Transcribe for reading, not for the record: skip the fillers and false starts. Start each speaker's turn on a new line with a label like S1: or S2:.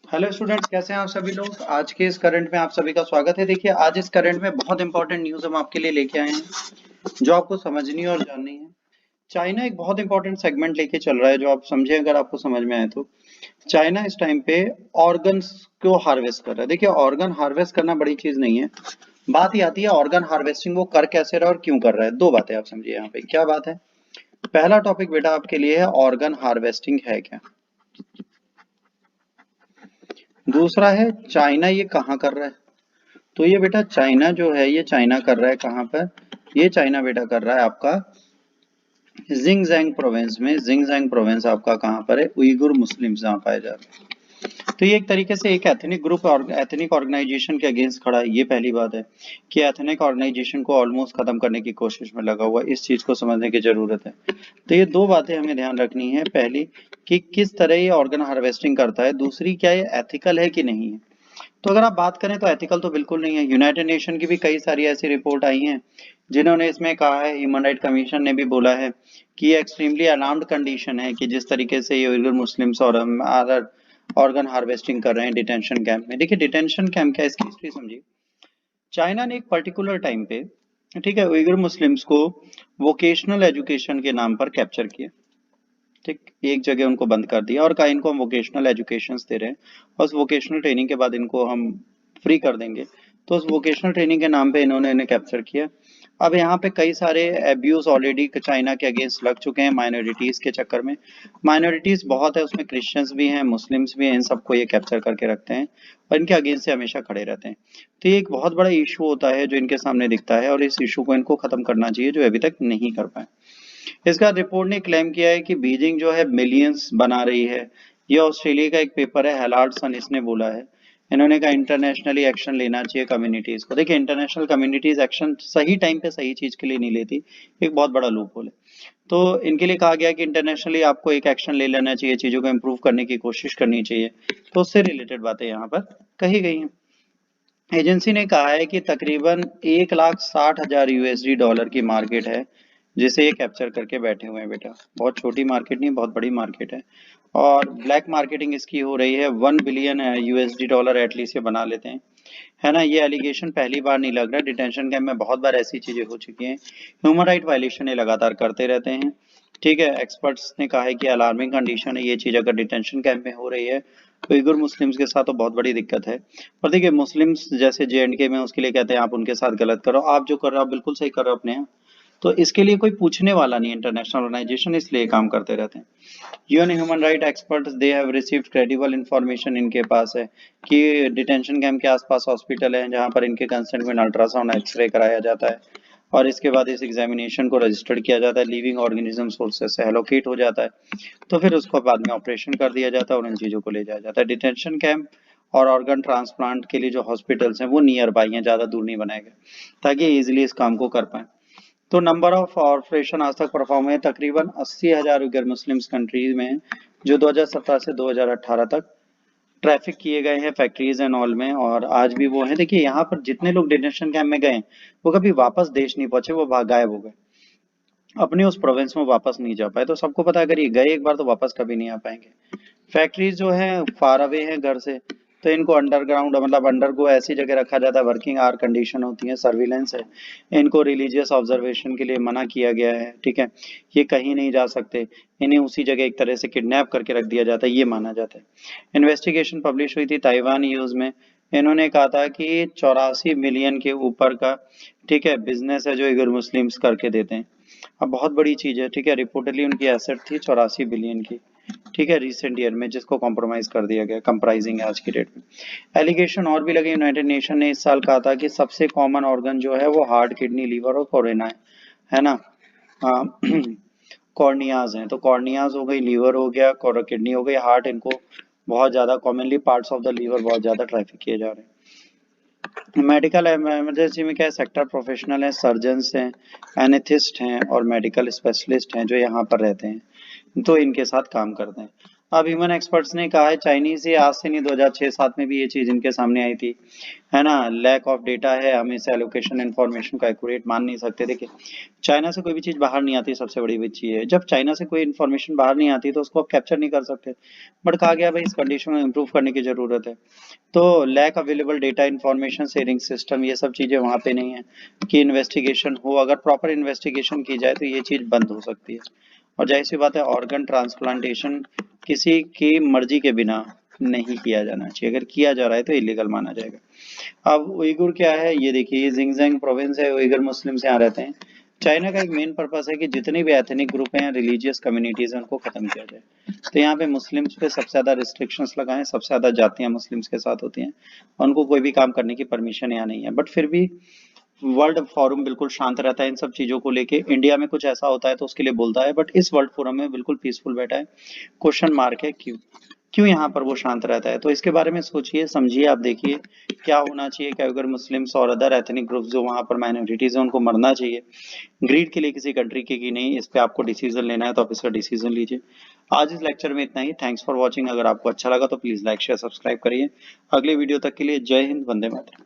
S1: Hello students, कैसे हैं आप सभी लोग। आज के इस करंट में आप सभी का स्वागत है। देखिए, आज इस करंट में बहुत इंपॉर्टेंट न्यूज़ हम आपके लिए लेके आए हैं जो आपको समझनी और जाननी है। चाइना एक बहुत इंपॉर्टेंट सेगमेंट लेके चल रहा है जो आप समझे, अगर आपको समझ में आए तो। चाइना इस टाइम पे ऑर्गन्स को हार्वेस्ट कर रहा है। देखिए, ऑर्गन हार्वेस्ट करना बड़ी चीज नहीं है। बात ये आती है ऑर्गन हार्वेस्टिंग वो कर कैसे रहा है और क्यों कर रहा है। दो बातें आप समझिए यहाँ पे। क्या बात है? पहला टॉपिक बेटा आपके लिए है ऑर्गन हार्वेस्टिंग है क्या। दूसरा है चाइना ये कहाँ कर रहा है। तो ये बेटा चाइना जो है ये चाइना कर रहा है कहाँ पर। ये चाइना बेटा कर रहा है आपका जिंगजैंग प्रोविंस में। जिंगजैंग प्रोविंस आपका कहाँ पर है? उइगुर मुस्लिम्स जहाँ पाए जाते हैं। तो ये एक तरीके से एक एथनिक ग्रुप और एथनिक ऑर्गेनाइजेशन के अगेंस्ट खड़ा है। ये पहली बात है कि एथनिक ऑर्गेनाइजेशन को ऑलमोस्ट खत्म करने की कोशिश में लगा हुआ है। इस चीज को समझने की जरूरत है। तो ये दो बातें हमें ध्यान रखनी है। पहली कि किस तरह ये ऑर्गन हार्वेस्टिंग करता है। दूसरी, क्या ये एथिकल है कि नहीं है। तो अगर आप बात करें तो एथिकल तो बिल्कुल नहीं है। यूनाइटेड नेशन की भी कई सारी ऐसी रिपोर्ट आई हैं जिन्होंने इसमें कहा है, ह्यूमन राइट कमीशन ने भी बोला है कि ये एक्सट्रीमली अलार्म्ड कंडीशन है कि जिस तरीके से ये उइगर मुस्लिम्स और अदर ऑर्गन हार्वेस्टिंग कर रहे हैं डिटेंशन कैंप में। देखिए, डिटेंशन कैंप क्या है, इसकी हिस्ट्री समझिए। चाइना ने एक पर्टिकुलर टाइम पे, ठीक है, उइगर मुस्लिम्स को वोकेशनल एजुकेशन के नाम पर कैप्चर किया। ठीक, एक जगह उनको बंद कर दिया और कहा इनको हम वोकेशनल एजुकेशन दे रहे हैं और उस वोकेशनल ट्रेनिंग के बाद इनको हम फ्री कर देंगे। तो उस वोकेशनल ट्रेनिंग के नाम पे इन्होंने इन्हें कैप्चर किया। अब यहाँ पे कई सारे एब्यूज ऑलरेडी चाइना के अगेंस्ट लग चुके हैं माइनॉरिटीज के चक्कर में। माइनॉरिटीज बहुत है, उसमें क्रिश्चियंस भी हैं, मुस्लिम्स भी हैं, इन सबको ये कैप्चर करके रखते हैं और इनके अगेंस्ट से हमेशा खड़े रहते हैं। तो ये एक बहुत बड़ा इशू होता है जो इनके सामने दिखता है और इस इशू को इनको खत्म करना चाहिए जो अभी तक नहीं कर पाए। इसका रिपोर्ट ने क्लेम किया है कि बीजिंग जो है मिलियंस बना रही है। ये ऑस्ट्रेलिया का एक पेपर है, हेलार्ड सन, इसने बोला है। इन्होंने कहा इंटरनेशनली एक्शन लेना चाहिए कम्युनिटीज को। देखिए, इंटरनेशनल कम्युनिटीज एक्शन सही टाइम पे सही चीज के लिए नहीं लेती, एक बहुत बड़ा लूप होल है। तो इनके लिए कहा गया कि इंटरनेशनली आपको एक एक्शन ले लेना चाहिए, चीजों को इम्प्रूव करने की कोशिश करनी चाहिए। तो उससे रिलेटेड बातें यहाँ पर कही गई हैं। एजेंसी ने कहा है कि तकरीबन 1,60,000 यूएसडी डॉलर की मार्केट है जिसे ये कैप्चर करके बैठे हुए हैं बेटा। बहुत छोटी मार्केट नहीं, बहुत बड़ी मार्केट है। और ब्लैक मार्केटिंग इसकी हो रही है। 1 बिलियन यूएसडी डॉलर एटलीस्ट ये बना लेते हैं, है ना। ये एलिगेशन पहली बार नहीं लग रहा। डिटेंशन कैंप में बहुत बार ऐसी चीजें हो चुकी हैं। ह्यूमन राइट वायलेशन ये लगातार करते रहते हैं। ठीक है, एक्सपर्ट्स ने कहा है कि अलार्मिंग कंडीशन है ये चीज अगर डिटेंशन कैंप में हो रही है। उइगर मुस्लिम्स के साथ तो बहुत बड़ी दिक्कत है। और देखिए, मुस्लिम्स जैसे जेएंडके में उसके लिए कहते हैं आप उनके साथ गलत करो, आप जो कर रहे हो आप बिल्कुल सही कर रहे हो अपने यहाँ। तो इसके लिए कोई पूछने वाला नहीं, इंटरनेशनल ऑर्गेनाइजेशन इसलिए काम करते रहते हैं। UN human right experts they have received credible information, इनके पास है कि डिटेंशन कैंप के आसपास हॉस्पिटल है जहां पर इनके कंसेंट में अल्ट्रासाउंड एक्सरे कराया जाता है और इसके बाद इस एग्जामिनेशन को रजिस्टर्ड किया जाता है, लिविंग ऑर्गेनिज्म सोर्सेज से एलोकेट हो जाता है। तो फिर उसको बाद में ऑपरेशन कर दिया जाता है और इन चीजों को ले जाया जाता है। डिटेंशन कैंप और ऑर्गन ट्रांसप्लांट के लिए जो हॉस्पिटल्स हैं वो नियर बाई हैं, ज्यादा दूर नहीं बनाए गए ताकि इजिली इस काम को कर पाए। तो नंबर ऑफ ऑपरेशन आज तक परफॉर्म हुए तकरीबन 80,000 उइगर मुस्लिम्स कंट्रीज में, जो 2017 से 2018 तक ट्रैफिक किए गए हैं फैक्ट्रीज एंड ऑल में। और आज भी वो हैं। देखिए, यहाँ पर जितने लोग डिटेंशन कैंप में गए वो कभी वापस देश नहीं पहुंचे, वो गायब हो गए, अपने उस प्रोविंस में वापस नहीं जा पाए। तो सबको पता है अगर ये गए एक बार तो वापस कभी नहीं आ पाएंगे। फैक्ट्रीज जो है फार अवे हैं घर से, तो इनको अंडरग्राउंड मतलब अंडरगो ऐसी जगह रखा जाता है, वर्किंग आवर कंडीशन होती है, सर्विलेंस है। इनको रिलीजियस ऑब्जर्वेशन के लिए मना किया गया है। ठीक है, ये कहीं नहीं जा सकते। इन्हें उसी जगह एक तरह से किडनैप करके रख दिया जाता है, ये माना जाता है। इन्वेस्टिगेशन पब्लिश हुई थी ताइवान न्यूज में। इन्होंने कहा था कि 84 मिलियन के ऊपर का, ठीक है, बिजनेस है जो उइगर मुस्लिम्स करके देते हैं। अब बहुत बड़ी चीज है। ठीक है, रिपोर्टली उनकी एसेट थी 84 बिलियन की। ठीक है, रिसेंट ईयर में, जिसको कॉम्प्रोमाइज कर दिया गया, कंप्राइजिंग है आज की डेट में। एलिगेशन और भी लगे। यूनाइटेड नेशन ने इस साल कहा था कि सबसे कॉमन ऑर्गन जो है वो हार्ट, किडनी, लीवर और कोरोना है ना। कॉर्नियाज हैं, तो कॉर्नियाज हो गई, लीवर हो गया, किडनी हो गई, हार्ट, इनको बहुत ज्यादा commonly parts of the liver बहुत ज्यादा ट्रैफिक किए जा रहे हैं। मेडिकल इमरजेंसी में क्या है, सेक्टर प्रोफेशनल है, सर्जन्स हैं, एनेथिस्ट हैं और मेडिकल स्पेशलिस्ट हैं जो यहाँ पर रहते हैं, तो इनके साथ काम करते हैं। अब ह्यूमन एक्सपर्ट्स ने कहा है चाइनीज ये आज से नहीं 2006-7 में भी ये चीज इनके सामने आई थी, है ना। लैक ऑफ डेटा है, हम इसे एलोकेशन इन्फॉर्मेशन को एक्यूरेट मान नहीं सकते। देखिए चाइना से कोई भी चीज बाहर नहीं आती, सबसे बड़ी चीज है जब चाइना से कोई इन्फॉर्मेशन बाहर नहीं आती तो उसको आप कैप्चर नहीं कर सकते। बट कहा गया भाई इस कंडीशन में इंप्रूव करने की जरूरत है। तो lack available data, information sharing system, ये सब चीजें वहां पे नहीं है कि इन्वेस्टिगेशन हो। अगर प्रॉपर इन्वेस्टिगेशन की जाए तो ये चीज बंद हो सकती है। और जाहिर सी बात है ऑर्गन ट्रांसप्लांटेशन किसी की मर्जी के बिना नहीं किया जाना चाहिए, अगर किया जा रहा है तो इलीगल माना जाएगा। अब उइगुर क्या है, ये देखिए ये जिंगजेंग प्रोविंस है, उइगर मुस्लिम्स यहाँ रहते हैं। चाइना का एक मेन पर्पस है कि जितने भी एथनिक ग्रुप हैं, रिलीजियस कम्युनिटीज हैं, उनको खत्म किया जाए। तो यहाँ पे मुस्लिम्स पे सबसे ज्यादा रिस्ट्रिक्शंस लगाएं, सबसे ज्यादा जातियां मुस्लिम्स के साथ होती हैं, उनको कोई भी काम करने की परमिशन यहाँ नहीं है। बट फिर भी वर्ल्ड फोरम बिल्कुल शांत रहता है इन सब चीजों को लेके। इंडिया में कुछ ऐसा होता है तो उसके लिए बोलता है, बट इस वर्ल्ड फोरम में बिल्कुल पीसफुल बैठा है। क्वेश्चन मार्क है क्यों, क्यों यहाँ पर वो शांत रहता है। तो इसके बारे में सोचिए समझिए, आप देखिए क्या होना चाहिए। क्या अगर मुस्लिम्स और अदर एथनिक ग्रुप्स जो वहां पर माइनॉरिटीज है उनको मरना चाहिए ग्रीड के लिए किसी कंट्री के की नहीं, इस पे आपको डिसीजन लेना है तो आप इसका डिसीजन लीजिए। आज इस लेक्चर में इतना ही। Thanks for watching. अगर आपको अच्छा लगा तो प्लीज लाइक शेयर सब्सक्राइब करिए। अगले वीडियो तक के लिए जय हिंद, वंदे मातरम।